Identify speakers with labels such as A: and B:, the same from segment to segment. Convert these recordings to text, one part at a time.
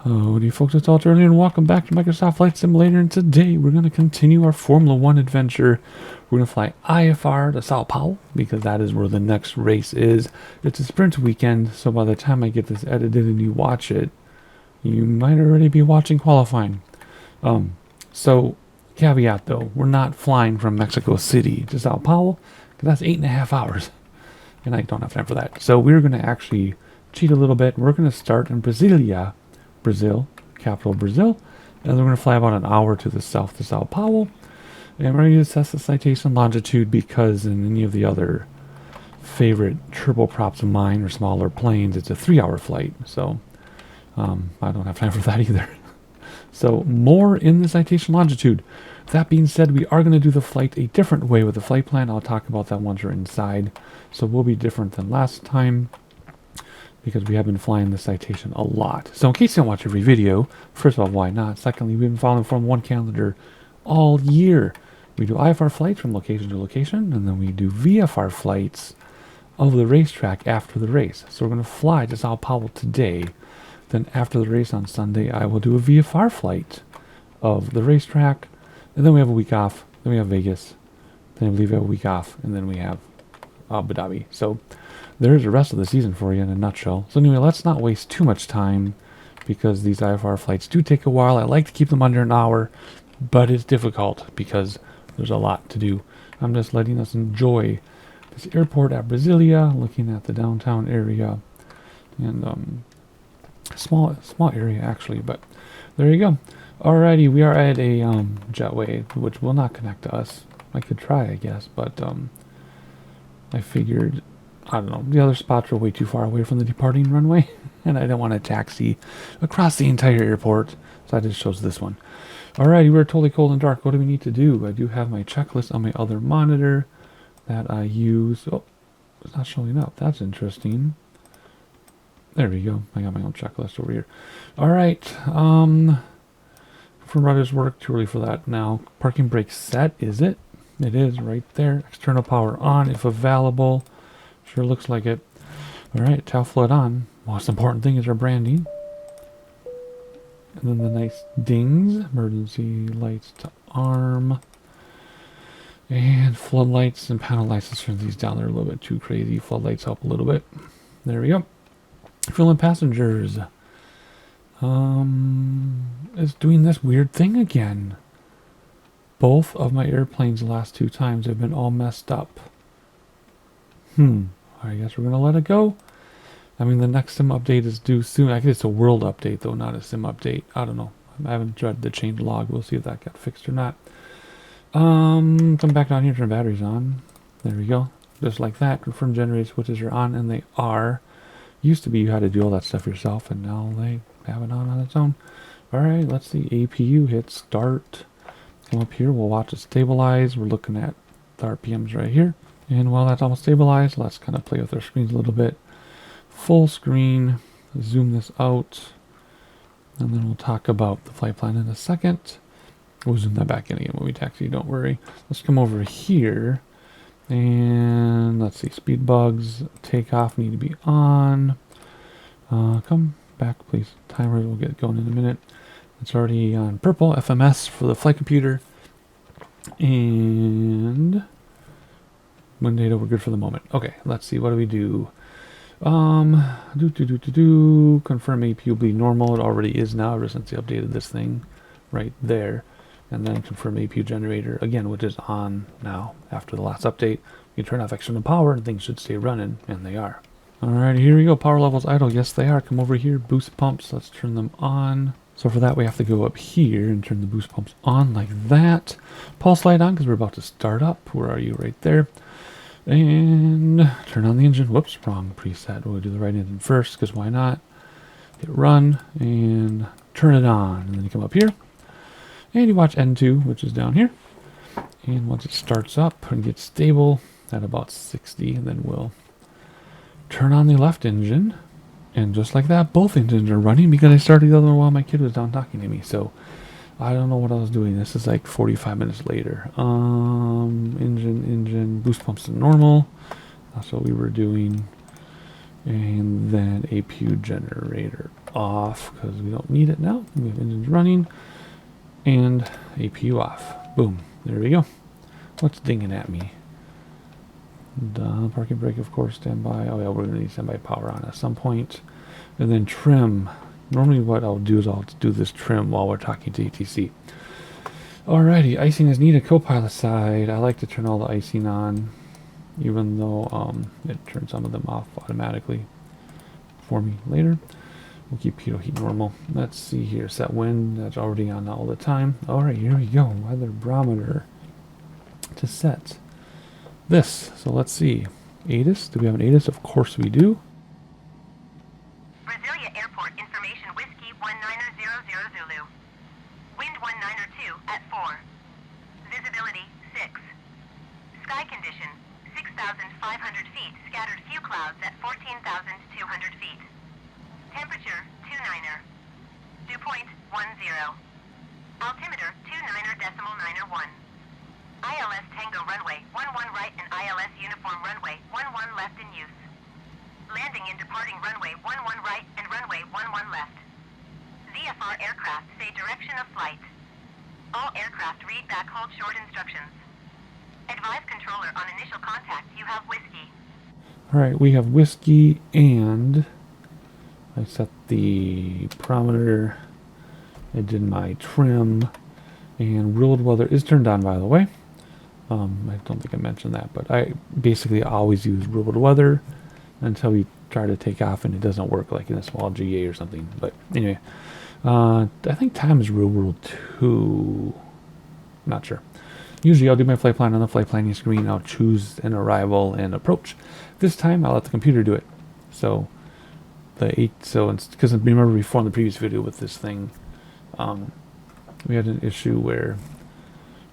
A: Howdy folks, it's Alternative and welcome back to Microsoft Flight Simulator, and today we're going to continue our Formula 1 adventure. We're going to fly IFR to Sao Paulo because that is where the next race is. It's a sprint weekend, so by the time I get this edited and you watch it, you might already be watching qualifying. So, caveat though, we're not flying from Mexico City to Sao Paulo because that's 8.5 hours, and I don't have time for that. So we're going to actually cheat a little bit. We're going to start in Brasilia, Brazil, capital Brazil, and we're going to fly about an hour to the south to Sao Paulo, and we're going to assess the citation longitude because in any of the other favorite turboprops of mine or smaller planes, it's a 3-hour flight, so I don't have time for that either. So more in the citation longitude. That being said, we are going to do the flight a different way with the flight plan. I'll talk about that once we're inside, so we'll be different than last time, because we have been flying the citation a lot. So in case you don't watch every video, first of all, why not? Secondly, we've been following Formula 1 calendar all year. We do IFR flights from location to location, and then we do VFR flights of the racetrack after the race. So we're going to fly to Sao Paulo today. Then after the race on Sunday, I will do a VFR flight of the racetrack. And then we have a week off. Then we have Vegas. Then I believe we have a week off. And then we have Abu Dhabi. So there's the rest of the season for you in a nutshell. So anyway, let's not waste too much time because these IFR flights do take a while. I like to keep them under an hour, but it's difficult because there's a lot to do. I'm just letting us enjoy this airport at Brasilia, looking at the downtown area, and small area actually, but there you go. Alrighty, we are at a jetway, which will not connect to us. I could try, I guess, but I figured, I don't know, the other spots are way too far away from the departing runway, and I don't want to taxi across the entire airport, so I just chose this one. Alrighty, we're totally cold and dark. What do we need to do? I do have my checklist on my other monitor that I use. Oh, it's not showing up. That's interesting. There we go. I got my own checklist over here. Alright, from rudder's work, too early for that now. Parking brake set, is it? It is right there. External power on if available. Sure looks like it. Alright, tail flood on. Most important thing is our branding. And then the nice dings. Emergency lights to arm. And floodlights and panel lights. Let's turn these down. They're a little bit too crazy. Floodlights help a little bit. There we go. Fuel and passengers. It's doing this weird thing again. Both of my airplanes the last 2 times have been all messed up. I guess we're going to let it go. I mean, the next sim update is due soon. I guess it's a world update, though, not a sim update. I don't know. I haven't tried the change log. We'll see if that got fixed or not. Come back down here, turn batteries on. There we go. Just like that. Confirm generator switches are on, and they are. Used to be you had to do all that stuff yourself, and now they have it on its own. Alright, let's see. APU hit start. Come up here. We'll watch it stabilize. We're looking at the RPMs right here. And while that's almost stabilized, let's kind of play with our screens a little bit. Full screen. Zoom this out. And then we'll talk about the flight plan in a second. We'll zoom that back in again when we taxi, don't worry. Let's come over here. And let's see, speed bugs, takeoff need to be on. Come back, please. Timer will get going in a minute. It's already on purple, FMS for the flight computer. And wind data, we're good for the moment. Okay, let's see, what do we do? Confirm APU will be normal. It already is now ever since they updated this thing right there. And then confirm APU generator again, which is on now after the last update. You turn off external power and things should stay running, and they are. Alright, here we go. Power levels idle. Yes, they are. Come over here. Boost pumps. Let's turn them on. So for that, we have to go up here and turn the boost pumps on like that. Pulse light on because we're about to start up. Where are you? Right there. And turn on the engine. Whoops, wrong preset. We'll do the right engine first because why not? Hit run and turn it on. And then you come up here. And you watch N2, which is down here. And once it starts up and gets stable at about 60, then we'll turn on the left engine. And just like that, both engines are running because I started the other one while my kid was down talking to me. So I don't know what I was doing. This is like 45 minutes later. Engine, boost pumps to normal. That's what we were doing. And then APU generator off because we don't need it now. We have engines running. And APU off. Boom. There we go. What's dinging at me? Parking brake, of course, standby. Oh yeah, we're going to need standby power on at some point. And then trim. Normally what I'll do is I'll do this trim while we're talking to ATC. Alrighty, icing is needed. Copilot side. I like to turn all the icing on, even though it turns some of them off automatically for me later. We'll keep pitot heat normal. Let's see here. Set wind. That's already on all the time. Alright, here we go. Weather barometer to set this. So let's see. ATIS. Do we have an ATIS? Of course we do.
B: Brasilia Airport information whiskey 19000 Zulu. Wind 192 at 4. Visibility 6. Sky condition 6,500 feet. Scattered few clouds at 14,200 feet. Temperature 29er. Dew point 10. Altimeter 29er.901. ILS Tango runway 11 right and ILS uniform runway 11 left in use. Landing and departing runway 11 right and runway 11 left. VFR aircraft say direction of flight. All aircraft read back hold short instructions. Advise controller on initial contact you have whiskey.
A: Alright, we have whiskey and I set the barometer. I did my trim and real world weather is turned on, by the way. I don't think I mentioned that, but I basically always use real world weather until we try to take off and it doesn't work like in a small GA or something. But anyway, I think time is real world 2. Not sure. Usually I'll do my flight plan on the flight planning screen. I'll choose an arrival and approach. This time I'll let the computer do it. So because remember before in the previous video with this thing, we had an issue where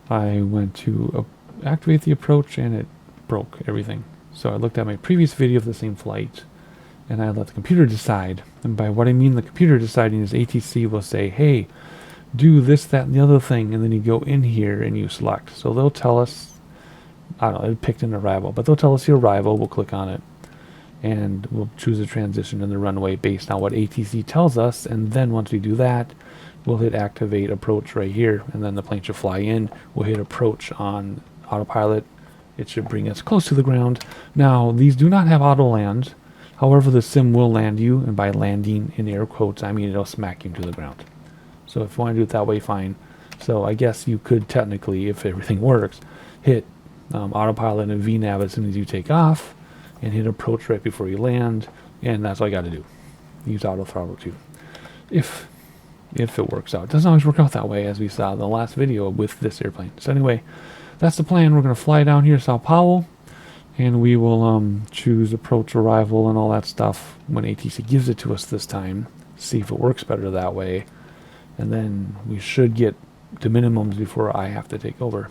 A: I went to activate the approach and it broke everything. So I looked at my previous video of the same flight and I let the computer decide. And by what I mean the computer deciding is ATC will say, hey, do this, that, and the other thing, and then you go in here and you select. So they'll tell us, I don't know, it picked an arrival, but they'll tell us the arrival, we'll click on it, and we'll choose a transition in the runway based on what ATC tells us, and then once we do that, we'll hit activate approach right here, and then the plane should fly in. We'll hit approach on autopilot. It should bring us close to the ground. Now, these do not have auto land. However, the sim will land you, and by landing in air quotes, I mean it'll smack you to the ground. So if you want to do it that way, fine. So I guess you could technically, if everything works, hit autopilot and VNAV as soon as you take off, and hit approach right before you land, and that's all you got to do. Use auto throttle too. If it works out. It doesn't always work out that way, as we saw in the last video with this airplane. So anyway, that's the plan. We're going to fly down here to Sao Paulo, and we will choose approach, arrival, and all that stuff when ATC gives it to us this time. See if it works better that way. And then we should get to minimums before I have to take over.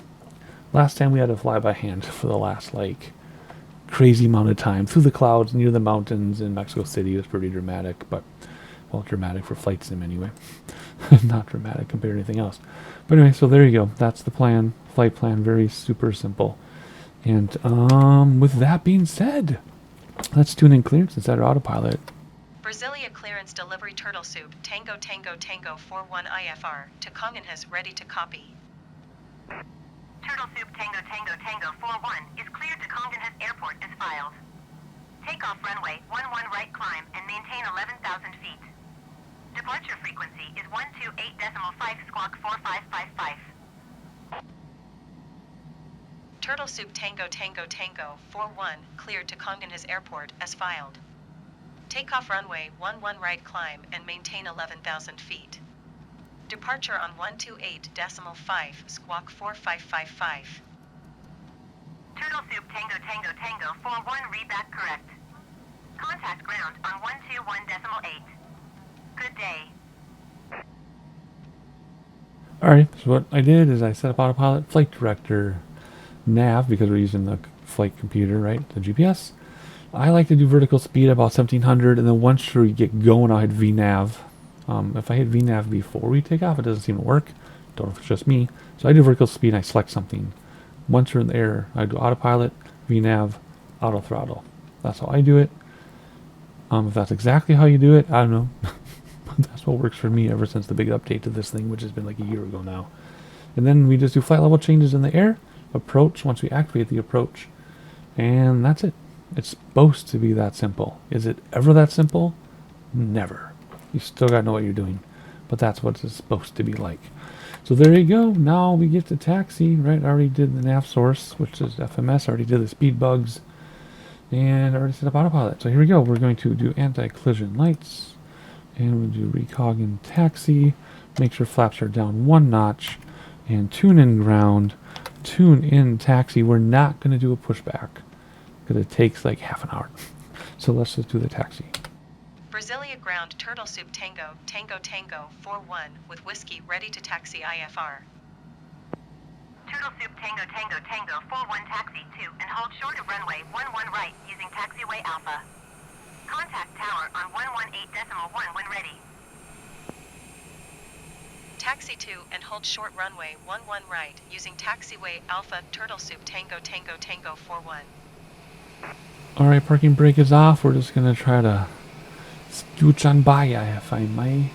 A: Last time we had to fly by hand for the last, crazy amount of time through the clouds near the mountains in Mexico City. It was pretty dramatic, but, well, dramatic for flight sim anyway. Not dramatic compared to anything else. But anyway, so there you go. That's the plan. Flight plan, very super simple. And with that being said, let's tune in clearance and set our autopilot.
B: Brasilia clearance delivery Turtle Soup Tango Tango Tango 41 IFR to Congonhas ready to copy. Turtle Soup Tango Tango Tango 41 is cleared to Congonhas Airport as filed. Takeoff runway 11 right climb and maintain 11,000 feet. Departure frequency is 128.5 squawk 4555. Turtle Soup Tango Tango Tango 41 cleared to Congonhas Airport as filed. Takeoff runway 11 right climb and maintain 11,000 feet. Departure on 128.5 squawk 4555. Turtle Soup Tango Tango Tango 41 read back correct. Contact ground on 121.8. Good day.
A: Alright, so what I did is I set up autopilot, flight director, nav, because we're using the flight computer, right, the GPS. I like to do vertical speed about 1700, and then once we get going, I'll hit VNAV. If I hit VNAV before we take off, it doesn't seem to work. Don't know if it's just me. So I do vertical speed, and I select something. Once you're in the air, I do autopilot, VNAV, auto throttle. That's how I do it. If that's exactly how you do it, I don't know. But that's what works for me ever since the big update to this thing, which has been like a year ago now. And then we just do flight level changes in the air, approach once we activate the approach, and that's it. It's supposed to be that simple. Is it ever that simple? Never. You still gotta know what you're doing, but that's what it's supposed to be like. So there you go. Now we get to taxi, right? I already did the nav source, which is FMS. I already did the speed bugs, and I already set up autopilot. So here we go. We're going to do anti-collision lights, and we'll do recog and taxi. Make sure flaps are down 1 notch, and tune in ground, tune in taxi. We're not going to do a pushback because it takes like half an hour. So let's just do the taxi.
C: Brasilia ground Turtle Soup Tango, Tango Tango, 4-1, with whiskey ready to taxi IFR.
B: Turtle Soup Tango Tango Tango 4-1 taxi 2 and hold short of runway 11 right using taxiway Alpha. Contact tower on 118.1 when ready.
C: Taxi 2 and hold short runway 11 right using taxiway Alpha Turtle Soup Tango Tango Tango 4-1.
A: Alright, parking brake is off. We're just going to try to scooch on by if I may.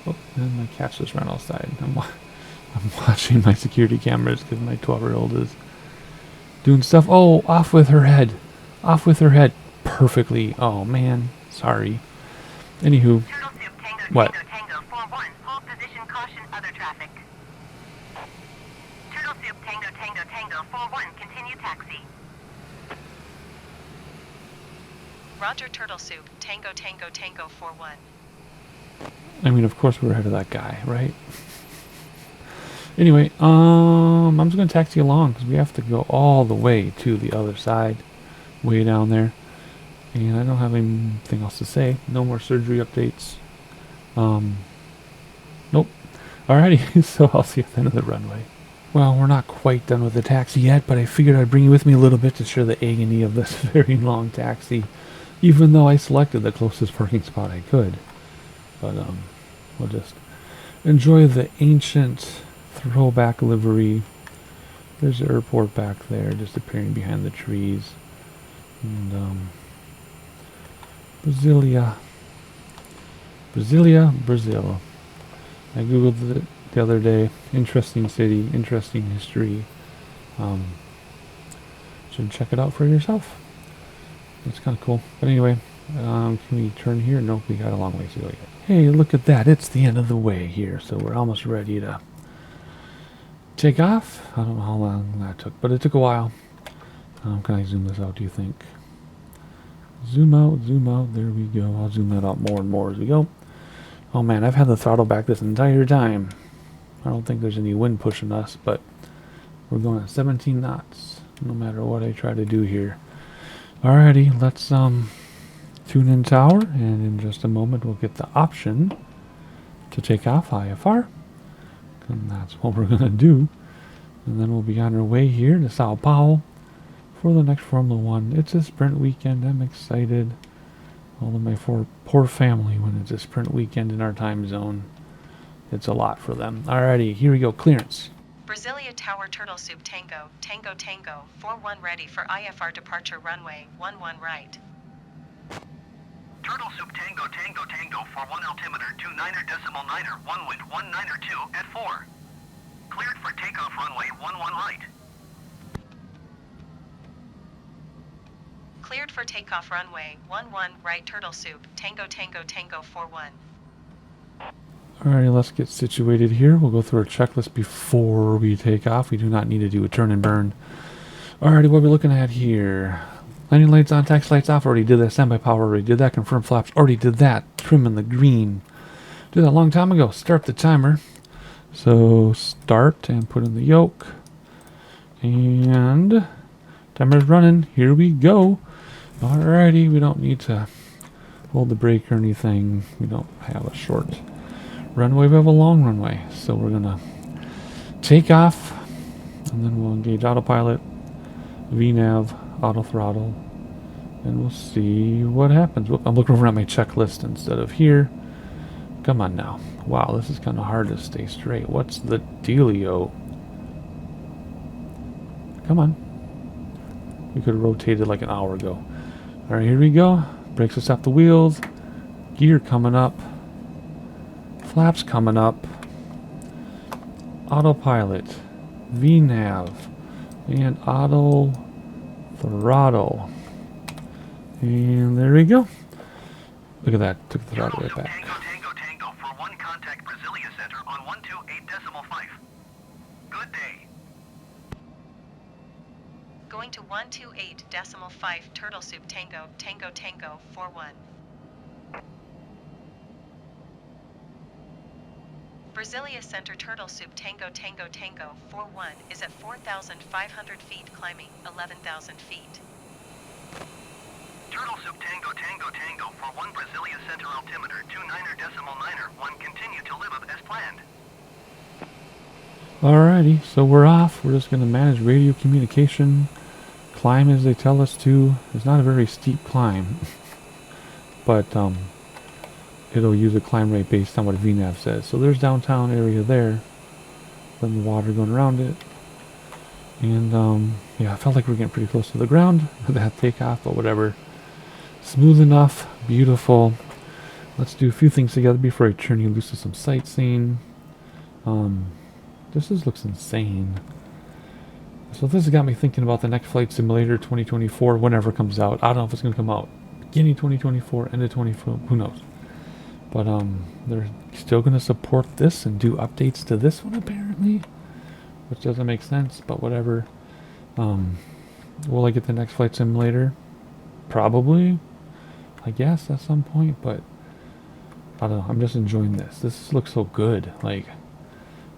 A: Oh, and my cat's just ran outside. I'm watching my security cameras because my 12-year-old is doing stuff. Oh, off with her head. Off with her head. Perfectly. Oh, man. Sorry. Anywho.
B: Turtle Soup Tango
A: What?
B: Tango Tango 4-1. Hold position, caution, other traffic. Turtle Soup Tango Tango Tango 4-1. Continue taxi.
C: Roger Turtle Soup Tango Tango Tango 4-1.
A: I mean, of course we're ahead of that guy, right? Anyway, I'm just going to taxi along because we have to go all the way to the other side, way down there. And I don't have anything else to say. No more surgery updates. Nope. Alrighty, so I'll see you at the end of the runway. Well, we're not quite done with the taxi yet, but I figured I'd bring you with me a little bit to share the agony of this very long taxi, even though I selected the closest parking spot I could. But we'll just enjoy the ancient throwback livery. There's the airport back there, disappearing behind the trees. And Brasilia, Brazil. I googled it the other day. Interesting city, interesting history. Should check it out for yourself. It's kind of cool. But anyway, can we turn here? Nope, we got a long way to go yet. Hey, look at that. It's the end of the way here, so we're almost ready to take off. I don't know how long that took, but it took a while. Can I zoom this out, do you think? Zoom out, there we go. I'll zoom that out more and more as we go. Oh man, I've had the throttle back this entire time. I don't think there's any wind pushing us, but we're going at 17 knots, no matter what I try to do here. Alrighty, let's tune in tower, and in just a moment we'll get the option to take off IFR. And that's what we're going to do. And then we'll be on our way here to Sao Paulo for the next Formula 1. It's a sprint weekend. I'm excited. All of my poor family, when it's a sprint weekend in our time zone, it's a lot for them. Alrighty, here we go. Clearance.
C: Brasilia Tower Turtle Soup Tango, Tango Tango, 4-1 ready for IFR departure runway 11 right.
D: Turtle Soup Tango Tango Tango for 1 altimeter 29.9er 1 wind 192 at 4. Cleared for takeoff runway 11 right.
C: Cleared for takeoff runway 11 right Turtle Soup Tango Tango Tango 4-1.
A: Alrighty, let's get situated here. We'll go through our checklist before we take off. We do not need to do a turn and burn. Alrighty, what we're looking at here. Landing lights on, taxi lights off. Already did that. Standby power. Already did that. Confirm flaps. Already did that. Trim in the green. Did that a long time ago. Start the timer. So start and put in the yoke. And timer's running. Here we go. Alrighty, we don't need to hold the brake or anything. We don't have a short runway. We have a long runway. So we're gonna take off, and then we'll engage autopilot, VNav, auto throttle, and we'll see what happens. Whoop, I'm looking over at my checklist instead of here. Come on now. Wow, this is kind of hard to stay straight. What's the dealio? Come on. We could have rotated like an hour ago. Alright, here we go. Brakes us off the wheels. Gear coming up. Flaps coming up. Autopilot. VNav. And auto throttle. And there we go. Look at that. Took the throttle right back.
D: Tango for 1 contact Brasilia Center on 128.5. Good day.
C: Going to 128.5 Turtle Soup Tango 41. Brasilia Center Turtle Soup Tango 41 is at 4,500 feet climbing 11,000 feet.
D: Turtle Soup Tango for 1 Brasilia Center altimeter 29.9 continue to live up as planned.
A: Alrighty, so we're off. We're just going to manage radio communication. Climb as they tell us to. It's not a very steep climb. But it'll use a climb rate based on what VNav says. So there's downtown area there. Then the water going around it. And yeah, I felt like we're getting pretty close to the ground with that takeoff, but whatever. Smooth enough, beautiful. Let's do a few things together before I turn you loose to some sightseeing. This looks insane. So this has got me thinking about the next Flight Simulator 2024, whenever it comes out. I don't know if it's going to come out beginning 2024, end of 24, who knows. But they're still going to support this and do updates to this one apparently, which doesn't make sense, but whatever. Will I get the next Flight Simulator? Probably, I guess, at some point, but I don't know. I'm just enjoying this. This looks so good. Like,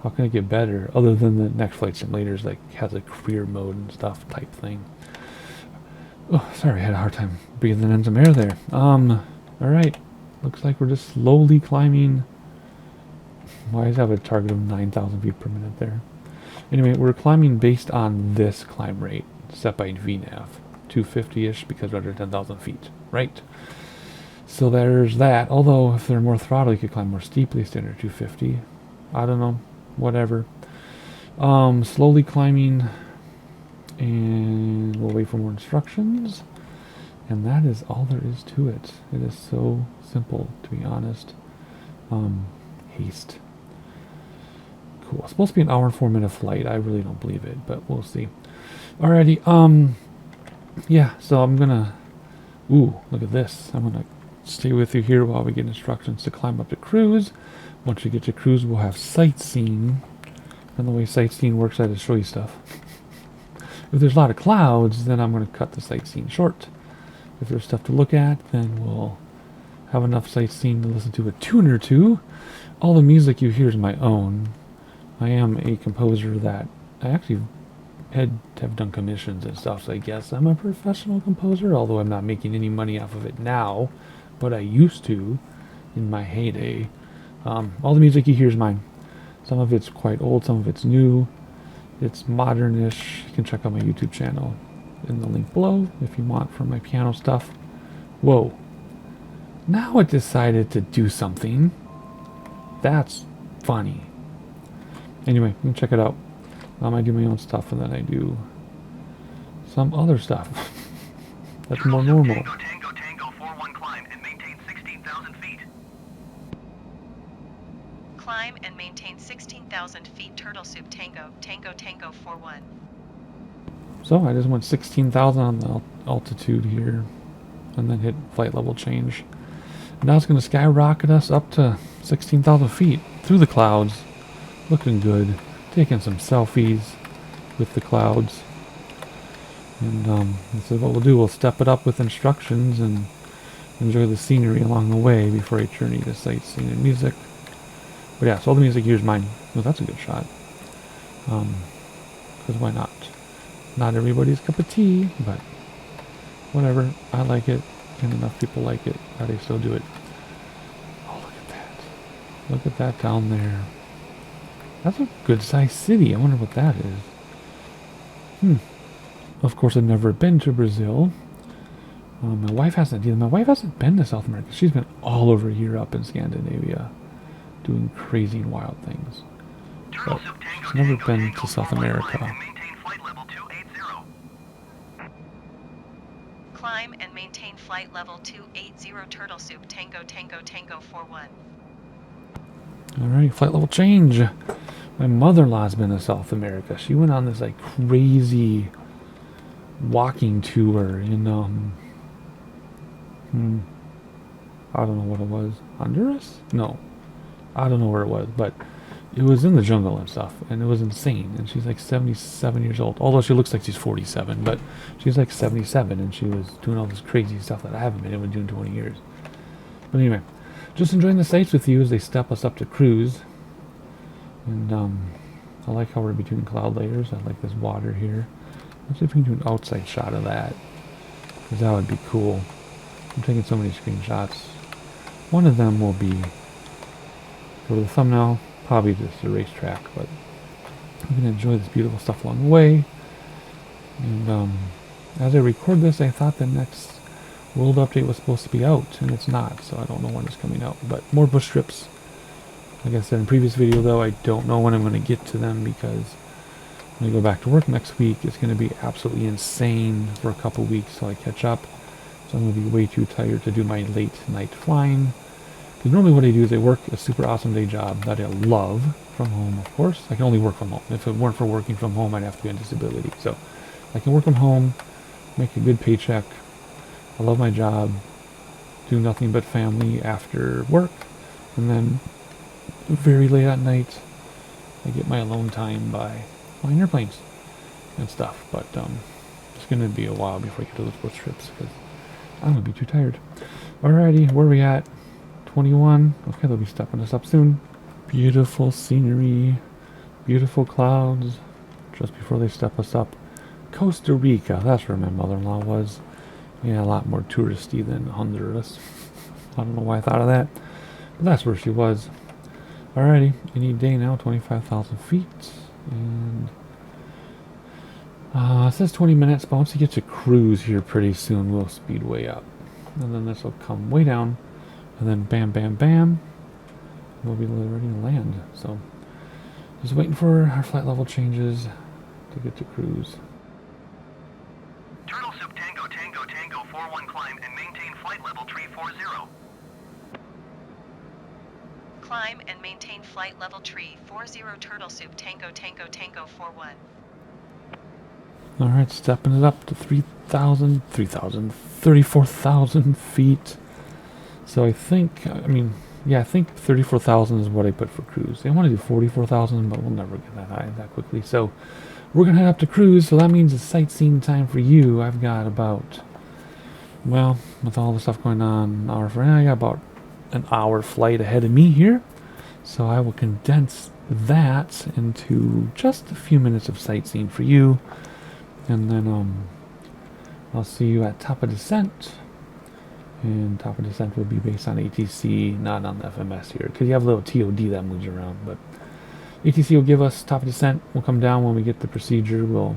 A: how can it get better other than the next Flight Simulators, like, has a career mode and stuff type thing. Oh, sorry, I had a hard time breathing in some air there. Alright. Looks like we're just slowly climbing. Why does it have a target of 9,000 feet per minute there? Anyway, we're climbing based on this climb rate set by VNav. 250-ish because we're under 10,000 feet, right? So there's that. Although, if they're more throttle, you could climb more steeply, stay under 250. I don't know. Whatever. Slowly climbing. And we'll wait for more instructions. And that is all there is to it. It is so simple, to be honest. Haste. Cool. It's supposed to be an hour and 4-minute flight. I really don't believe it, but we'll see. Alrighty. Yeah, so I'm gonna... Ooh, look at this. I'm gonna stay with you here while we get instructions to climb up to cruise. Once we get to cruise, we'll have sightseeing. And the way sightseeing works, I just show you stuff. If there's a lot of clouds, then I'm going to cut the sightseeing short. If there's stuff to look at, then we'll have enough sightseeing to listen to a tune or two. All the music you hear is my own. I am a composer that I actually have done commissions and stuff, so I guess I'm a professional composer, although I'm not making any money off of it now, but I used to in my heyday. All the music you hear is mine. Some of it's quite old, some of it's new. It's modernish. You can check out my YouTube channel in the link below if you want for my piano stuff. Whoa. Now it decided to do something. That's funny. Anyway, you can check it out. I do my own stuff and then I do some other stuff. That's more normal.
D: Tango 41 climb and maintain 16,000 feet.
C: Climb and maintain 16,000 feet Turtle Soup Tango 41.
A: So I just went 16,000 on the altitude here and then hit flight level change. Now it's going to skyrocket us up to 16,000 feet through the clouds. Looking good. Taking some selfies with the clouds. And this is what we'll do. We'll step it up with instructions and enjoy the scenery along the way before I turn you to sightseeing and music. But yeah, so all the music here is mine. Well, that's a good shot. Because why not? Not everybody's cup of tea, but whatever. I like it, and enough people like it that I still do it. Oh, look at that. Look at that down there. That's a good-sized city. I wonder what that is. Of course, I've never been to Brazil. My wife hasn't either. My wife hasn't been to South America. She's been all over Europe and Scandinavia, doing crazy and wild things. But she's never been to South America.
C: Climb and maintain flight level 280 Turtle Soup Tango Tango Tango 41.
A: Alright, flight level change. My mother-in-law's been to South America. She went on this like crazy walking tour in I don't know what it was. Honduras? No. I don't know where it was, but it was in the jungle and stuff, and it was insane. And she's like 77 years old, although she looks like she's 47, but she's like 77, and she was doing all this crazy stuff that I haven't been able to do in 20 years. But anyway, just enjoying the sights with you as they step us up to cruise. And I like how we're between cloud layers. I like this water here. Let's see if we can do an outside shot of that, because that would be cool. I'm taking so many screenshots. One of them will be for the thumbnail, probably just a racetrack, but I'm going to enjoy this beautiful stuff along the way. And as I record this, I thought the next world update was supposed to be out, and it's not, so I don't know when it's coming out. But more bush trips. Like I said in the previous video, though, I don't know when I'm going to get to them, because when I go back to work next week, it's going to be absolutely insane for a couple weeks till I catch up. So I'm going to be way too tired to do my late night flying. Because normally what I do is I work a super awesome day job that I love from home, of course. I can only work from home. If it weren't for working from home, I'd have to be on disability. So I can work from home, make a good paycheck. I love my job, do nothing but family after work, and then very late at night, I get my alone time by flying airplanes and stuff. But it's going to be a while before I get to those bush trips, because I'm going to be too tired. Alrighty, where are we at? 21. Okay, they'll be stepping us up soon. Beautiful scenery, beautiful clouds, just before they step us up. Costa Rica, that's where my mother-in-law was. Yeah, a lot more touristy than Honduras. I don't know why I thought of that, but that's where she was. Alrighty, any day now, 25,000 feet, and it says 20 minutes, but once you get to cruise here pretty soon, we'll speed way up. And then this will come way down, and then bam, bam, bam, we'll be ready to land. So, just waiting for our flight level changes to get to cruise.
D: Turtle Soup Tango Tango Tango 41 climb and maintain flight level 340.
C: Climb and maintain flight level tree 40 Turtle Soup Tango Tango Tango 41.
A: Alright, stepping it up to 34,000 feet. So I think, I think 34,000 is what I put for cruise. I want to do 44,000, but we'll never get that high that quickly. So we're going to head up to cruise, so that means it's sightseeing time for you. I've got about, well, with all the stuff going on, I got about an hour flight ahead of me here. So I will condense that into just a few minutes of sightseeing for you. And then I'll see you at Top of Descent. And Top of Descent will be based on ATC, not on the FMS here, because you have a little TOD that moves around. But ATC will give us Top of Descent. We'll come down when we get the procedure. We'll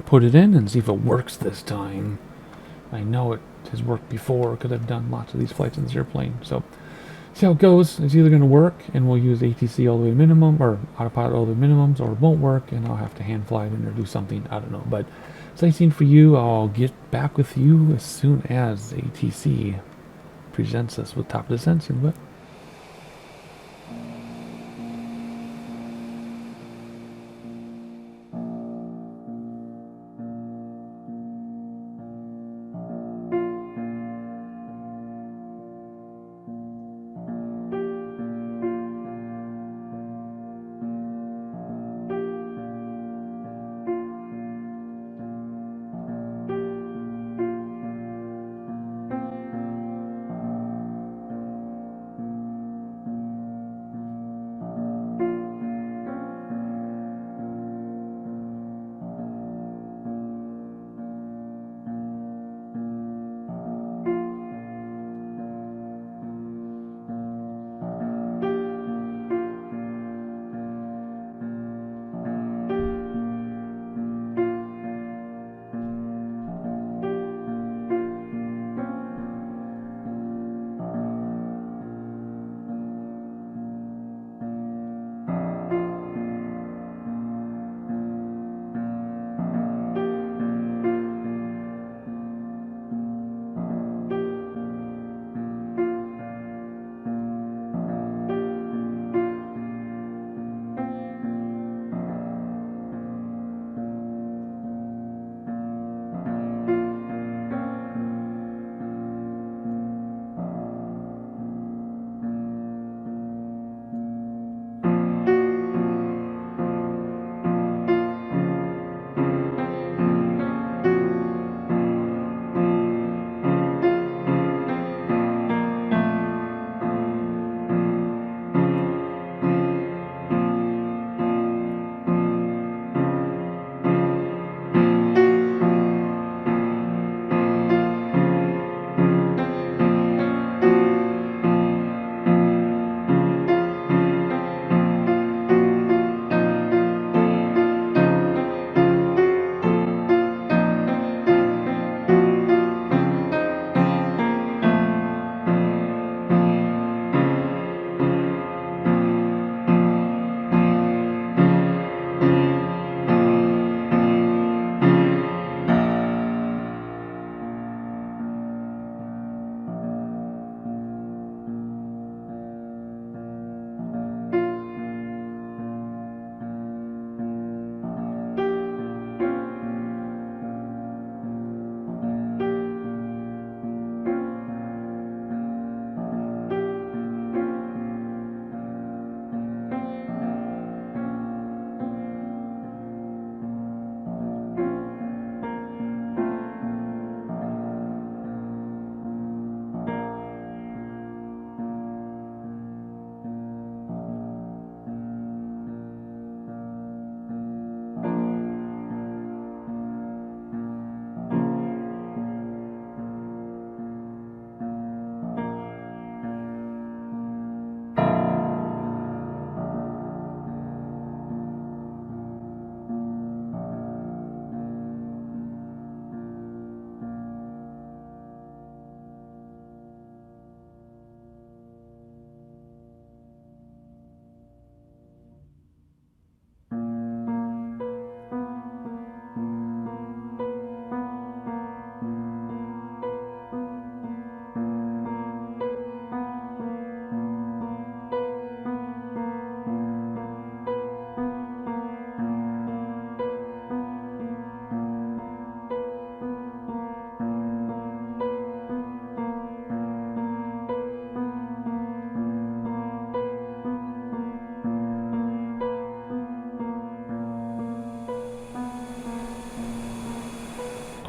A: put it in and see if it works this time. I know it has worked before because I've done lots of these flights in this airplane. So see how it goes. It's either going to work and we'll use ATC all the way minimum, or autopilot all the way minimums, or it won't work and I'll have to hand fly it in or do something. I don't know. But sightseeing for you. I'll get back with you as soon as ATC presents us with Top of Descent. But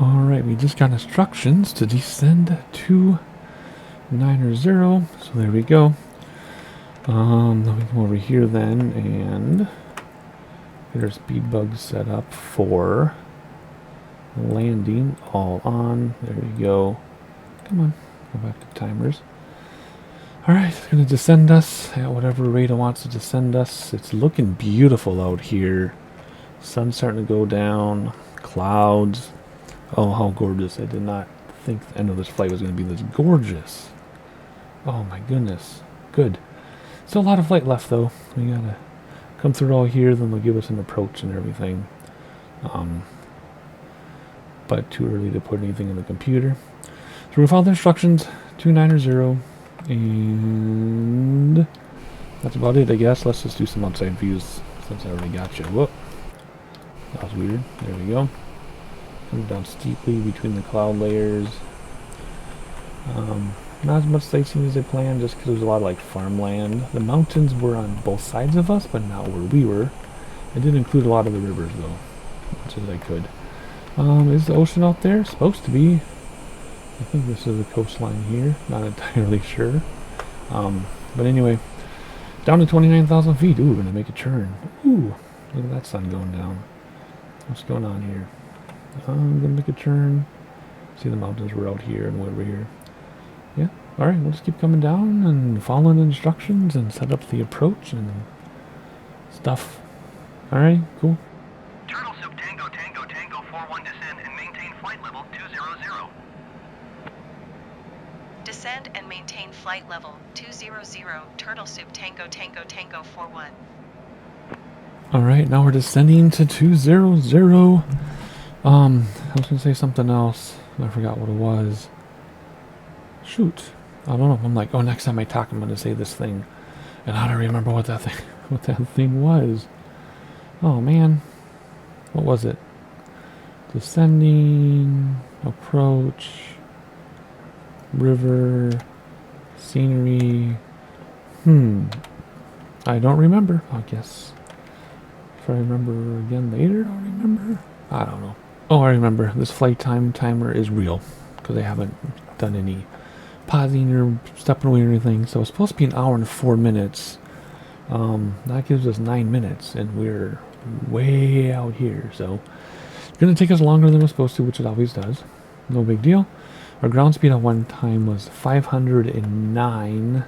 A: Alright, we just got instructions to descend to 9 0. So there we go. Let me come over here then and get our speed bug set up for landing. All on. There we go. Come on. Go back to timers. Alright, it's going to descend us at whatever rate it wants to descend us. It's looking beautiful out here. Sun's starting to go down. Clouds. Oh, how gorgeous. I did not think the end of this flight was going to be this gorgeous. Oh my goodness. Good. Still a lot of flight left though. We gotta come through all here, then they'll give us an approach and everything. But too early to put anything in the computer. So we follow the instructions, 290, and that's about it, I guess. Let's just do some outside views since I already got you. Whoop. That was weird. There we go. Comes down steeply between the cloud layers. Not as much sightseeing as I planned, just because there's a lot of like farmland. The mountains were on both sides of us, but not where we were. I did include a lot of the rivers though, as much as I could. Is the ocean out there? Supposed to be. I think this is the coastline here. Not entirely sure. But anyway, down to 29,000 feet. Ooh, we're gonna make a turn. Ooh, look at that sun going down. What's going on here? I'm gonna make a turn. See, the mountains were out here and way over here. Yeah, alright, we'll just keep coming down and following the instructions and set up the approach and stuff. Alright, cool.
D: Turtle Soup Tango Tango Tango 41 descend and maintain flight level 200.
C: Descend and maintain flight level 200, Turtle Soup Tango Tango Tango 41.
A: Alright, now we're descending to 200. I was gonna say something else. I forgot what it was. Shoot. I don't know. I'm like, oh, next time I talk, I'm gonna say this thing, and I don't remember what that thing was. Oh man, what was it? Descending, approach, river, scenery. I don't remember. I guess if I remember again later, I'll remember. I don't know. Oh, I remember. This flight timer is real because I haven't done any pausing or stepping away or anything. So it's supposed to be an hour and 4 minutes. That gives us 9 minutes, and we're way out here. So it's gonna take us longer than it's supposed to, which it always does. No big deal. Our ground speed at one time was 509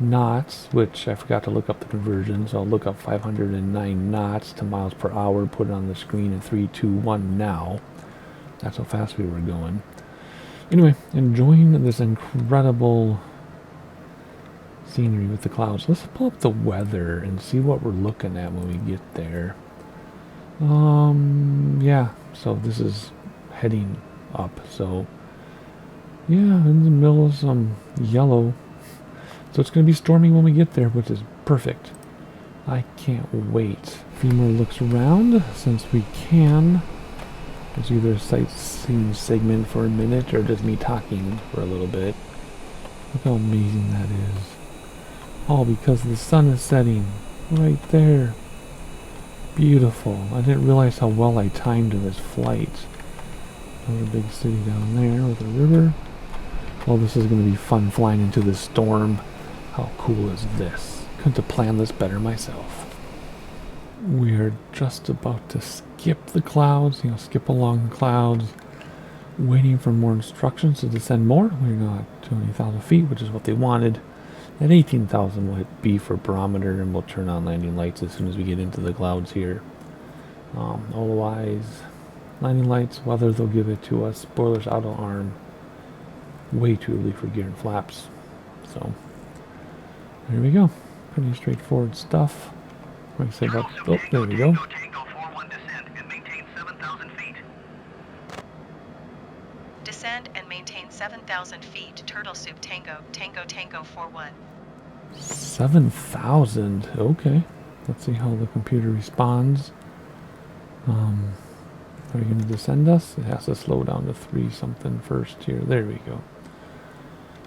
A: knots, which I forgot to look up the conversion, so I'll look up 509 knots to miles per hour, put it on the screen in 3, 2, 1 now. That's how fast we were going. Anyway, enjoying this incredible scenery with the clouds. Let's pull up the weather and see what we're looking at when we get there. Yeah, so this is heading up, so yeah, in the middle of some yellow. So it's going to be stormy when we get there, which is perfect. I can't wait. Femur looks around, since we can. It's either a sightseeing segment for a minute or just me talking for a little bit. Look how amazing that is. All because the sun is setting right there. Beautiful. I didn't realize how well I timed this flight. Another big city down there with a river. Well, this is going to be fun flying into this storm. How cool is this? Couldn't have planned this better myself. We are just about to skip the clouds, skip along the clouds, waiting for more instructions to descend more. We're not 20,000 feet, which is what they wanted. At 18,000 will hit B for barometer, and we'll turn on landing lights as soon as we get into the clouds here. Otherwise, landing lights, weather, they'll give it to us. Spoilers, auto arm. Way too early for gear and flaps. So there we go. Pretty straightforward stuff. Like I say about, oh, there we go.
D: Tango 41 descend and maintain 7,000 feet.
C: Descend and maintain 7,000 feet, Turtle Soup Tango Tango Tango 41.
A: 7,000. Okay. Let's see how the computer responds. Are you going to descend us? It has to slow down to 3 something first here. There we go.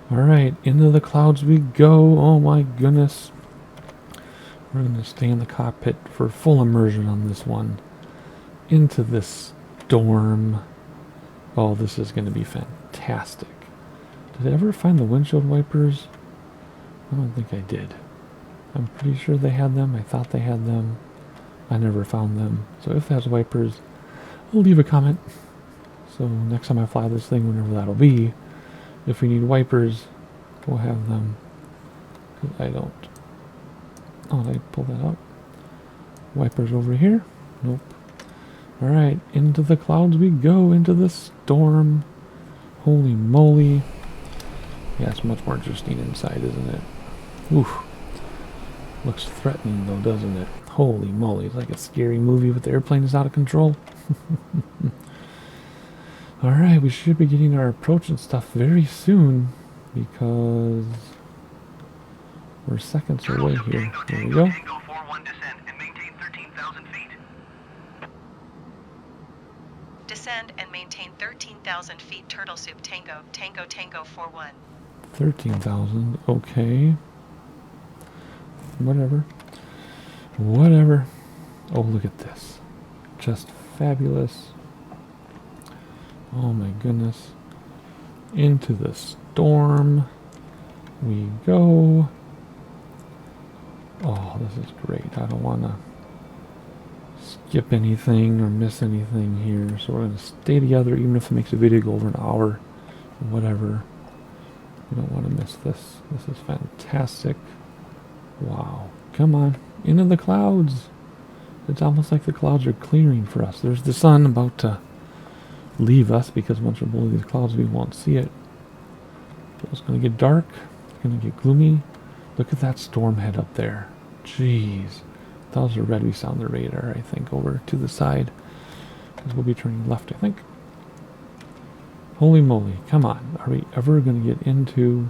A: Alright, into the clouds we go. Oh my goodness. We're going to stay in the cockpit for full immersion on this one. Into this storm. Oh, this is going to be fantastic. Did I ever find the windshield wipers? I don't think I did. I'm pretty sure they had them. I thought they had them. I never found them. So if it has wipers, I'll leave a comment. So next time I fly this thing, whenever that'll be, if we need wipers, we'll have them. 'Cause I don't. Oh, did I pull that out? Wipers over here? Nope. Alright, into the clouds we go, into the storm. Holy moly. Yeah, it's much more interesting inside, isn't it? Oof. Looks threatening though, doesn't it? Holy moly, it's like a scary movie with the airplane is out of control. Alright, we should be getting our approach and stuff very soon because we're seconds away here. There we go.
D: Tango 41 descend and maintain 13,000 feet.
C: Descend and maintain 13,000 feet. Turtle Soup Tango, Tango Tango 41.
A: 13,000, okay. Whatever. Whatever. Oh, look at this. Just fabulous. Oh my goodness. Into the storm we go. Oh, this is great. I don't want to skip anything or miss anything here. So we're going to stay together even if it makes the video go over an hour. Whatever. We don't want to miss this. This is fantastic. Wow. Come on. Into the clouds. It's almost like the clouds are clearing for us. There's the sun about to leave us because once we're below these clouds we won't see it. So it's going to get dark. It's going to get gloomy. Look at that storm head up there. Jeez. Those are red. We sound the radar, I think, over to the side. Because we'll be turning left, I think. Holy moly. Come on. Are we ever going to get into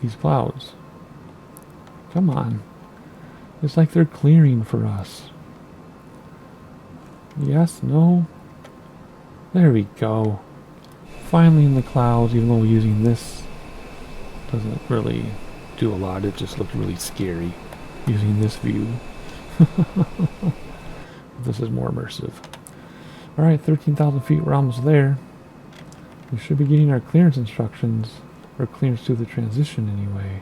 A: these clouds? Come on. It's like they're clearing for us. Yes, no. There we go. Finally in the clouds, even though we're using this. Doesn't really do a lot. It just looked really scary using this view. This is more immersive. Alright, 13,000 feet. We're almost there. We should be getting our clearance instructions. Or clearance to the transition anyway.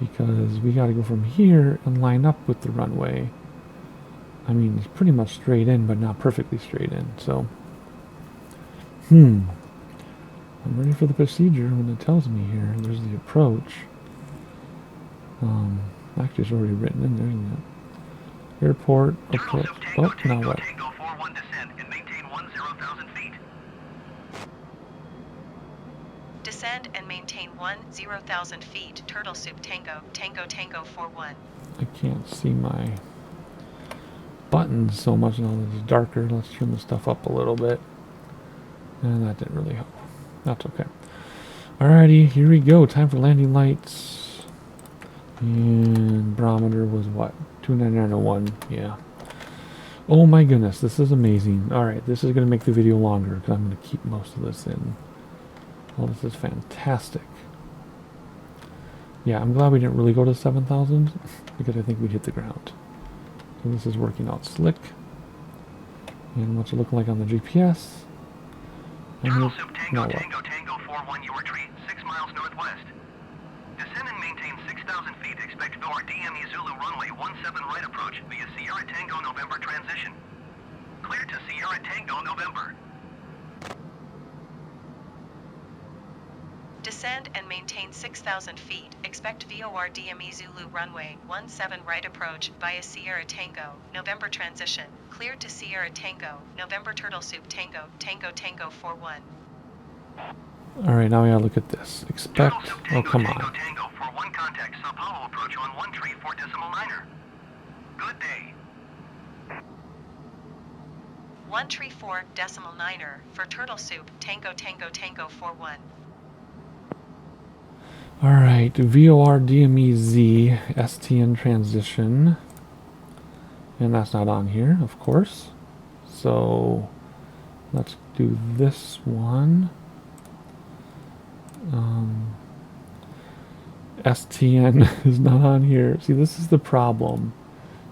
A: Because we got to go from here and line up with the runway. I mean, it's pretty much straight in, but not perfectly straight in. So, I'm ready for the procedure when it tells me here. There's the approach. Actually, it's already written in there, isn't it? Airport approach. Oh, now what?
D: Tango 41 descend and maintain 10,000 feet.
C: Descend and maintain 10,000 feet. Turtle Soup Tango, Tango Tango 41.
A: I can't see my buttons so much now that it's darker. Let's trim the stuff up a little bit. And that didn't really help. That's okay. Alrighty, here we go. Time for landing lights. And barometer was what? 29901. Yeah. Oh my goodness, this is amazing. Alright, this is going to make the video longer because I'm going to keep most of this in. Oh, this is fantastic. Yeah, I'm glad we didn't really go to 7,000 because I think we'd hit the ground. So this is working out slick. And what's it looking like on the GPS?
D: Turtle Soup Tango,
A: Now what?
D: Tango, Tango 41, you retreat 6 miles northwest. Descend and maintain 6,000 feet. Expect VOR DME Zulu runway 17 right approach via Sierra Tango November transition. Clear to Sierra Tango November.
C: Descend and maintain 6,000 feet. Expect VOR DME Zulu runway 17 right approach via Sierra Tango, November transition. Cleared to Sierra Tango, November Turtle Soup Tango, Tango Tango 41.
A: Alright, now we gotta look at this. Expect.
D: Turtle Soup
A: Oh,
D: Tango,
A: come
D: Tango,
A: on.
D: Tango for 1 contact Sao Paulo approach on 134.9er. Good day.
C: 134.9er for Turtle Soup Tango Tango Tango 41.
A: Alright, VOR DME Z STN transition. And that's not on here, of course. So let's do this one. STN is not on here. See, this is the problem.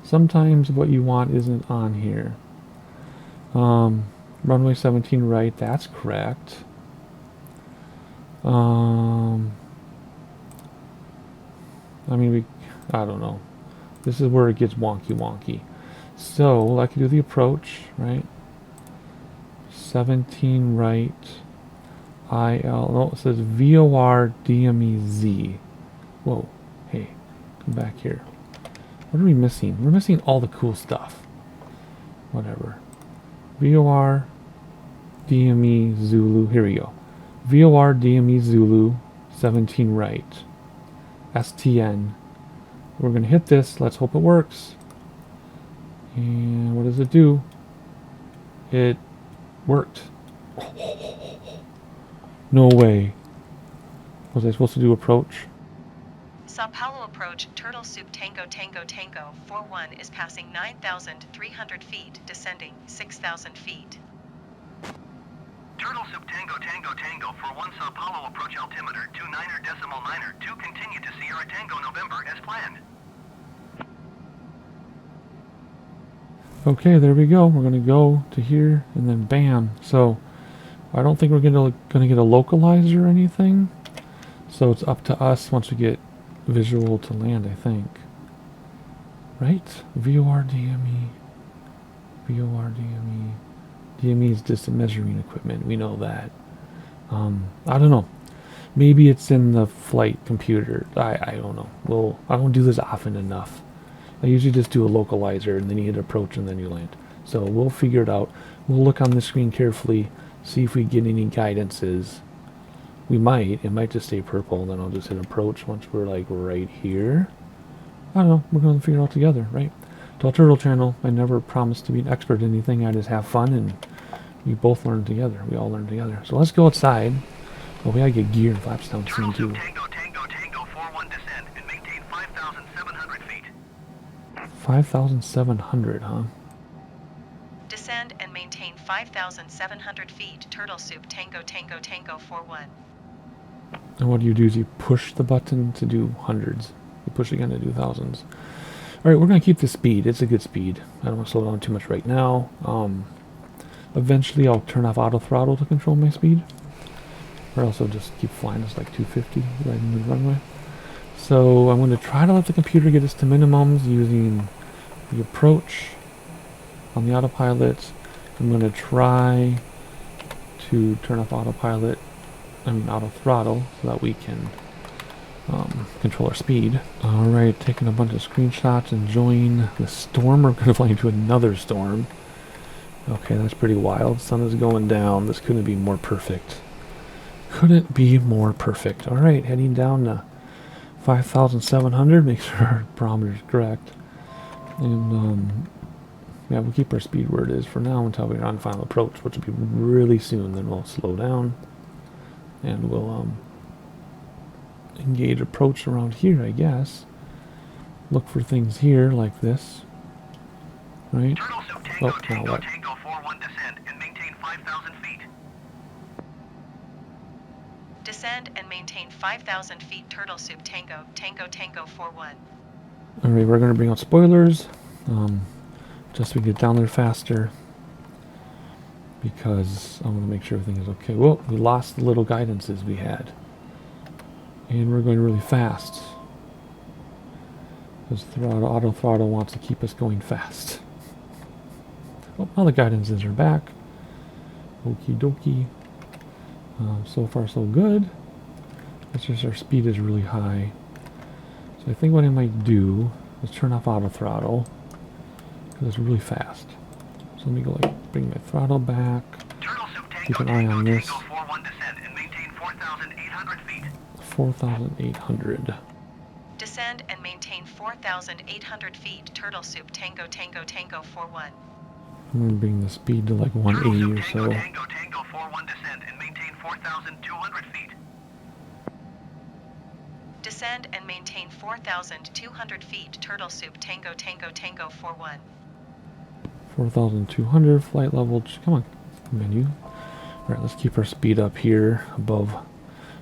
A: Sometimes what you want isn't on here. Runway 17 right, that's correct. I mean, I don't know. This is where it gets wonky. So, I can do the approach, right? 17 right, no, it says VOR DMEZ. Whoa, hey, come back here. What are we missing? We're missing all the cool stuff. Whatever. VOR DME Zulu, here we go. VOR DME Zulu, 17 right. STN. We're going to hit this. Let's hope it works. And what does it do? It worked. No way. Was I supposed to do approach?
C: Sao Paulo approach, Turtle Soup Tango Tango Tango 41 is passing 9,300 feet, descending 6,000 feet.
D: Turtle Soup Tango Tango Tango for 1 Sao Paulo approach altimeter 29.9 continue to Sierra Tango November as planned.
A: Okay, there we go. We're going to go to here and then bam. So I don't think we're going to get a localizer or anything. So it's up to us once we get visual to land, I think. Right? VOR DME. VOR DME. DME is distant measuring equipment. We know that. I don't know. Maybe it's in the flight computer. I don't know. I don't do this often enough. I usually just do a localizer and then you hit approach and then you land. So we'll figure it out. We'll look on the screen carefully, see if we get any guidances. We might. It might just stay purple and then I'll just hit approach once we're like right here. I don't know. We're going to figure it out together, right? Tall Turtle Channel. I never promised to be an expert in anything. I just have fun and we both learn together. We all learn together. So let's go outside. Well, we gotta get gear and flaps down soon too.
D: Tango Tango Tango 41 descend and maintain 5,700 feet.
A: 5,700, huh?
C: Descend and maintain 5,700 feet, Turtle Soup Tango Tango Tango 41.
A: And what you do is you push the button to do hundreds. You push again to do thousands. Alright, we're going to keep the speed. It's a good speed. I don't want to slow down too much right now. Eventually I'll turn off auto throttle to control my speed. Or else I'll just keep flying this like 250 right into the runway. So I'm going to try to let the computer get us to minimums using the approach on the autopilot. I'm going to try to turn off auto throttle so that we can control our speed. Alright, taking a bunch of screenshots, enjoying the storm. We're going to fly into another storm. Okay, that's pretty wild. Sun is going down. This couldn't be more perfect. Couldn't be more perfect. Alright, heading down to 5,700. Make sure our barometer is correct. And, yeah, we'll keep our speed where it is for now until we're on final approach, which will be really soon. Then we'll slow down. And we'll, engage approach around here, I guess. Look for things here like this. Right?
D: Turtle Soup Tango
A: Now
D: Tango
A: what?
D: Tango 41 descend and maintain 5,000 feet.
C: Descend and maintain 5,000 feet, Turtle Soup Tango Tango Tango 41.
A: Alright, we're going to bring out spoilers. Just so we get down there faster. Because I want to make sure everything is okay. Whoa, we lost the little guidances we had. And we're going really fast. Because auto throttle wants to keep us going fast. Oh, all the guidances are back. Okie dokie. So far so good. It's just our speed is really high. So I think what I might do is turn off auto throttle. Because it's really fast. So let me go like bring my throttle back.
D: Turtle Soup Tango
A: Keep an eye
D: Tango
A: on this.
D: Tango 41 descend and maintain 4,800 feet.
A: 4,800.
C: Descend and maintain 4,800 feet, Turtle Soup Tango Tango Tango 41.
A: I'm going to bring the speed to like
D: Turtle
A: 180
D: Soup
A: or
D: Tango
A: so.
D: Tango Tango 41 descend and maintain 4,200 feet.
C: Descend and maintain 4,200 feet, Turtle Soup Tango Tango Tango 41.
A: 4,200 flight level. Come on, menu. Alright, let's keep our speed up here above.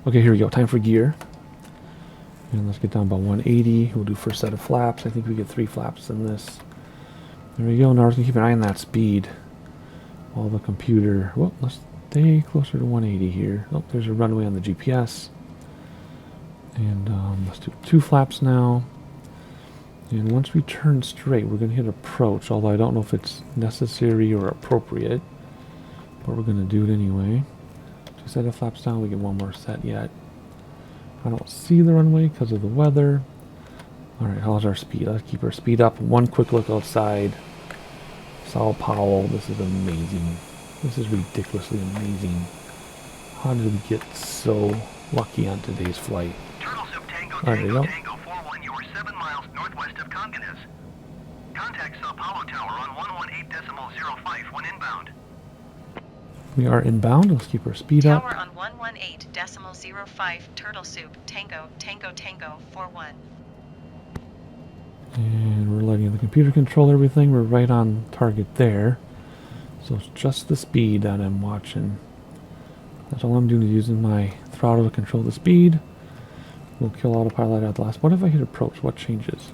A: Okay, here we go. Time for gear. And let's get down about 180. We'll do first set of flaps. I think we get 3 flaps in this. There we go. Now we're going to keep an eye on that speed. all the computer. Well, let's stay closer to 180 here. Oh, there's a runway on the GPS. And let's do 2 flaps now. And once we turn straight, we're going to hit approach, although I don't know if it's necessary or appropriate. But we're going to do it anyway. 2 set of flaps down, we get 1 more set yet. I don't see the runway because of the weather. Alright, how's our speed? Let's keep our speed up. 1 quick look outside. Sao Paulo, this is amazing. This is ridiculously amazing. How did we get so lucky on today's flight?
D: Turtle Soup Tango
A: There you
D: Tango
A: go.
D: Tango 41, you are 7 miles northwest of Congonhas. Contact Sao Paulo Tower on 118.05 when inbound.
A: We are inbound. Let's keep our speed up.
C: Tower on 118.05 Turtle Soup Tango Tango Tango 41.
A: And we're letting the computer control everything. We're right on target there. So it's just the speed that I'm watching. That's all I'm doing is using my throttle to control the speed. We'll kill autopilot at last. What if I hit approach? What changes?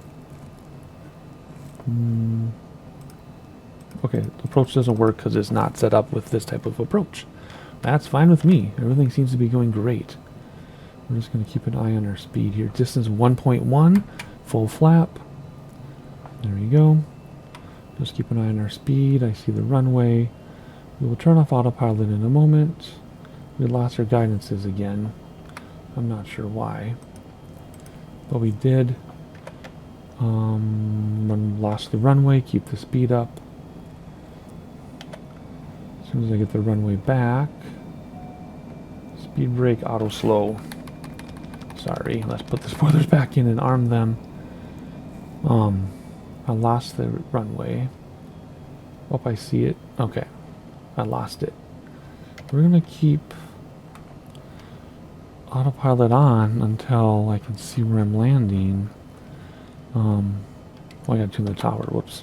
A: Okay, approach doesn't work because it's not set up with this type of approach. That's fine with me. Everything seems to be going great. We're just going to keep an eye on our speed here. Distance 1.1, full flap. There we go. Just keep an eye on our speed. I see the runway. We will turn off autopilot in a moment. We lost our guidances again. I'm not sure why. But we did. Lost the runway. Keep the speed up. As soon as I get the runway back. Speed brake, auto slow. Sorry, let's put the spoilers back in and arm them. I lost the runway. Oh, I see it. Okay. I lost it. We're gonna keep autopilot on until I can see where I'm landing. I got to the tower. Whoops.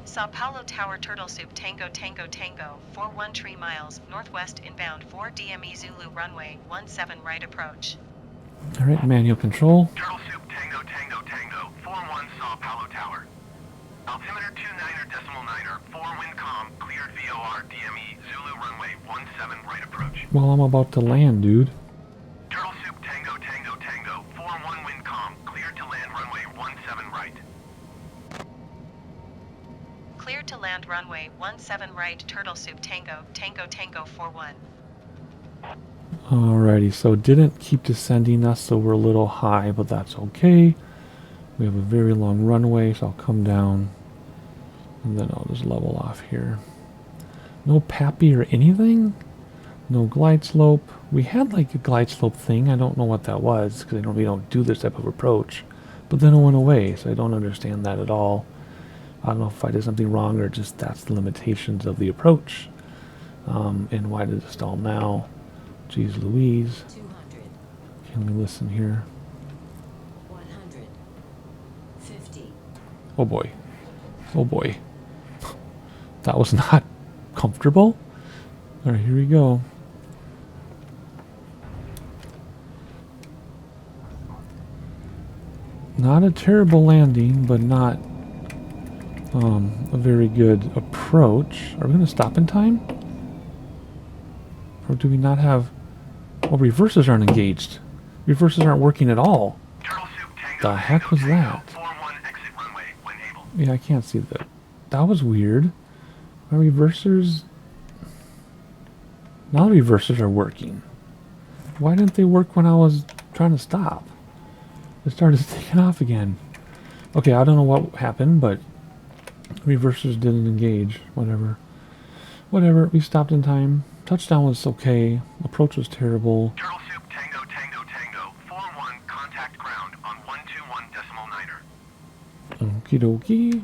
C: Sao Paulo Tower Turtle Soup Tango Tango Tango 413 miles northwest inbound 4 DME Zulu runway 17 right approach.
A: All right, manual control.
D: Turtle Soup Tango Tango Tango 41 Sao Paulo Tower. Altimeter 29.9er 4 wind calm cleared VOR DME Zulu runway 17 right approach.
A: Well, I'm about to land, dude.
D: Turtle Soup Tango Tango Tango 41 wind calm cleared to land runway 17 right.
C: Cleared to land runway 17 right Turtle Soup Tango Tango Tango 41.
A: Alrighty, so it didn't keep descending us, so we're a little high, but that's okay. We have a very long runway, so I'll come down, and then I'll just level off here. No PAPI or anything? No glide slope. We had like a glide slope thing. I don't know what that was, because we don't do this type of approach. But then it went away, so I don't understand that at all. I don't know if I did something wrong, or just that's the limitations of the approach. And why did it stall now? Jeez Louise.
E: 200,
A: Okay, let me listen here.
E: 100, 50,
A: Oh boy. Oh boy. That was not comfortable. Alright, here we go. Not a terrible landing, but not a very good approach. Are we going to stop in time? Or do we not have... Well, reverses aren't engaged. Reverses aren't working at all.
D: Turtle Soup Tango
A: The heck
D: Tango
A: was
D: Tango
A: that?
D: 41 exit runway when able.
A: Yeah, I can't see that. That was weird. My reversers... Now the reversers are working. Why didn't they work when I was trying to stop? It started taking off again. Okay, I don't know what happened, but reversers didn't engage. Whatever. Whatever, we stopped in time. Touchdown was okay. Approach was terrible.
D: Turtle Soup Tango Tango Tango 41 contact ground on 121.9er.
A: Okie dokie.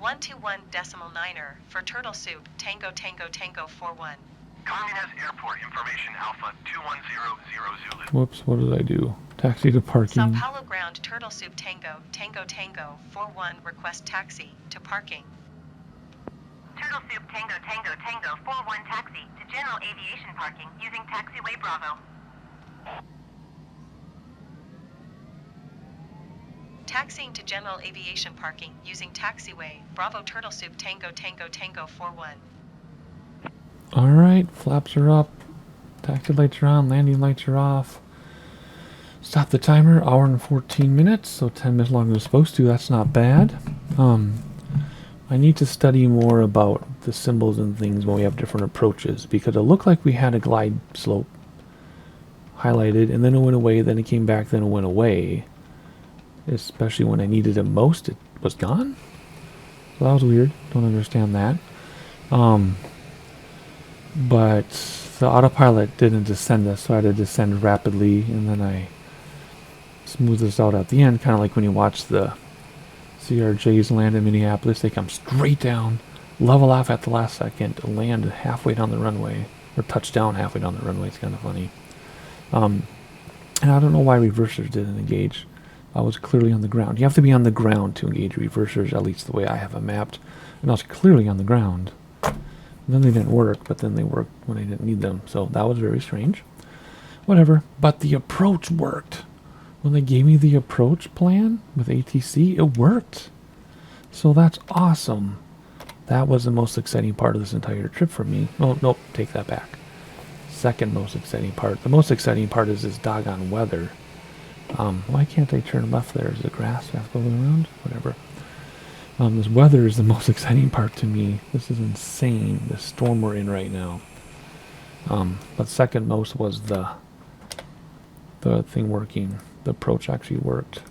C: 121.9er for Turtle Soup Tango Tango Tango 41.
D: Congonhas Airport Information Alpha 2100 Zulu.
A: Whoops, what did I do? Taxi to
C: Sao
A: parking.
C: Paulo Ground Turtle Soup Tango Tango Tango 41 request taxi to parking.
B: Turtle Soup Tango Tango Tango 41 taxi to general aviation parking using taxiway Bravo.
C: Taxiing to general aviation parking using taxiway, Bravo Turtle Soup Tango Tango Tango 41.
A: Alright, flaps are up. Taxi lights are on, landing lights are off. Stop the timer, hour and 14 minutes, so 10 minutes longer than it's supposed to. That's not bad. I need to study more about the symbols and things when we have different approaches, because it looked like we had a glide slope highlighted, and then it went away, then it came back, then it went away. Especially when I needed it most, it was gone. So that was weird. Don't understand that. But the autopilot didn't descend us, so I had to descend rapidly, and then I smoothed this out at the end, kind of like when you watch the CRJs land in Minneapolis. They come straight down, level off at the last second, land halfway down the runway, or touch down halfway down the runway. It's kind of funny. And I don't know why reversers didn't engage. I was clearly on the ground. You have to be on the ground to engage reversers, at least the way I have them mapped. And I was clearly on the ground. And then they didn't work, but then they worked when I didn't need them. So that was very strange. Whatever. But the approach worked. When they gave me the approach plan with ATC, it worked. So that's awesome. That was the most exciting part of this entire trip for me. Oh, nope, take that back. Second most exciting part. The most exciting part is this doggone weather. Why can't I turn left there? Is the grass have to go around? Whatever. This weather is the most exciting part to me. This is insane, the storm we're in right now. But second most was the thing working. The approach actually worked.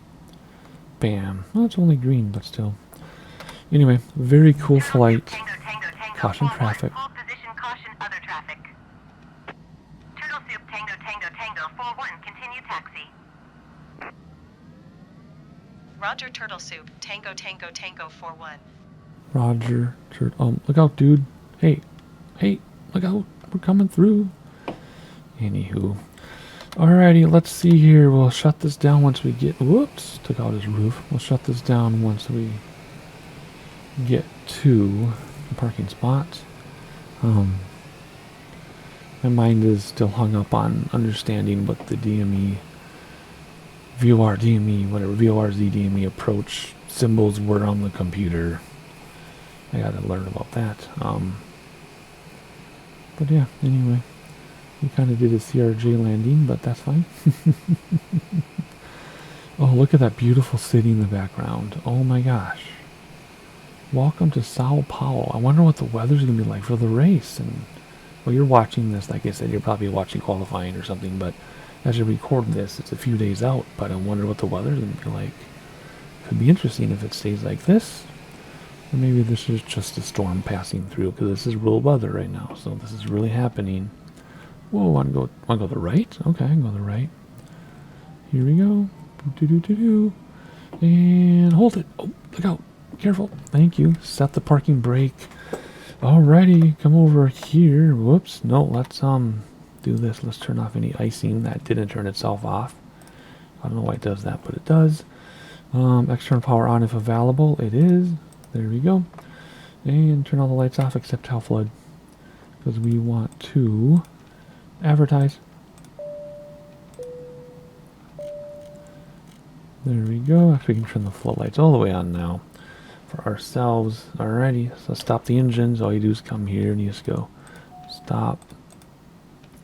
A: Bam. Well, it's only green, but still. Anyway, very cool flight.
B: Tango, Tango, Tango,
A: Caution
B: 41.
A: traffic.
B: Hold position, caution other traffic. Turtle Soup Tango Tango Tango 41, continue taxi.
C: Roger Turtle Soup Tango Tango Tango 41.
A: Roger. Look out, dude. Hey, look out. We're coming through. Anywho. Alrighty, let's see here. We'll shut this down once we get... Whoops. Took out his roof. We'll shut this down once we get to the parking spot. My mind is still hung up on understanding what the DME... VOR, DME, whatever, VORZ, DME approach symbols were on the computer. I gotta learn about that. But yeah, anyway. We kind of did a CRJ landing, but that's fine. Oh, look at that beautiful city in the background. Oh my gosh. Welcome to Sao Paulo. I wonder what the weather's going to be like for the race. And well, you're watching this, like I said, you're probably watching qualifying or something, but as you record this, it's a few days out, but I wonder what the weather's going to be like. Could be interesting if it stays like this. Or maybe this is just a storm passing through, because this is real weather right now, so this is really happening. Whoa, want to go to the right? Okay, I can go to the right. Here we go. Do-do-do-do. And hold it. Oh, look out. Careful. Thank you. Set the parking brake. Alrighty, come over here. Whoops. No, let's do this. Let's turn off any icing. That didn't turn itself off. I don't know why it does that, but it does. External power on if available. It is. There we go. And turn all the lights off except tail flood, because we want to advertise. There we go. Actually, we can turn the floodlights all the way on now for ourselves. Alrighty, so stop the engines. All you do is come here and you just go stop.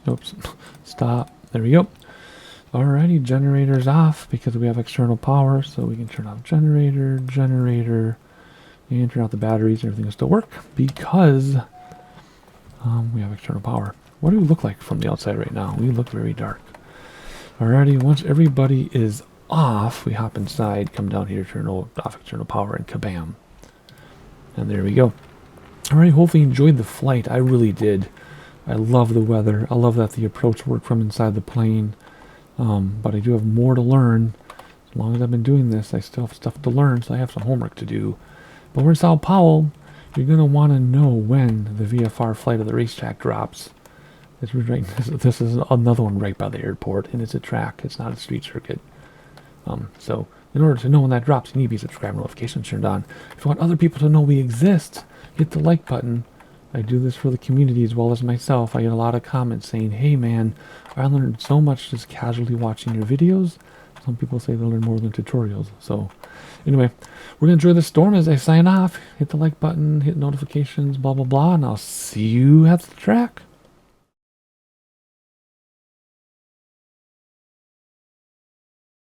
A: Oops, stop. There we go. Alrighty, generator's off because we have external power, so we can turn off generator, and turn out the batteries. Everything will still work because we have external power. What do we look like from the outside right now? We look very dark. Alrighty, once everybody is off, we hop inside, come down here, turn off external power, and kabam. And there we go. Alright, hopefully you enjoyed the flight. I really did. I love the weather. I love that the approach worked from inside the plane. But I do have more to learn. As long as I've been doing this, I still have stuff to learn, so I have some homework to do. But we're in Sao Paulo. You're going to want to know when the VFR flight of the racetrack drops. This is another one right by the airport, and it's a track. It's not a street circuit. So in order to know when that drops, you need to be subscribed, notifications turned on. If you want other people to know we exist, hit the like button. I do this for the community as well as myself. I get a lot of comments saying, hey man, I learned so much just casually watching your videos. Some people say they learn more than tutorials. So anyway, we're going to enjoy the storm as I sign off. Hit the like button, hit notifications, blah, blah, blah. And I'll see you at the track.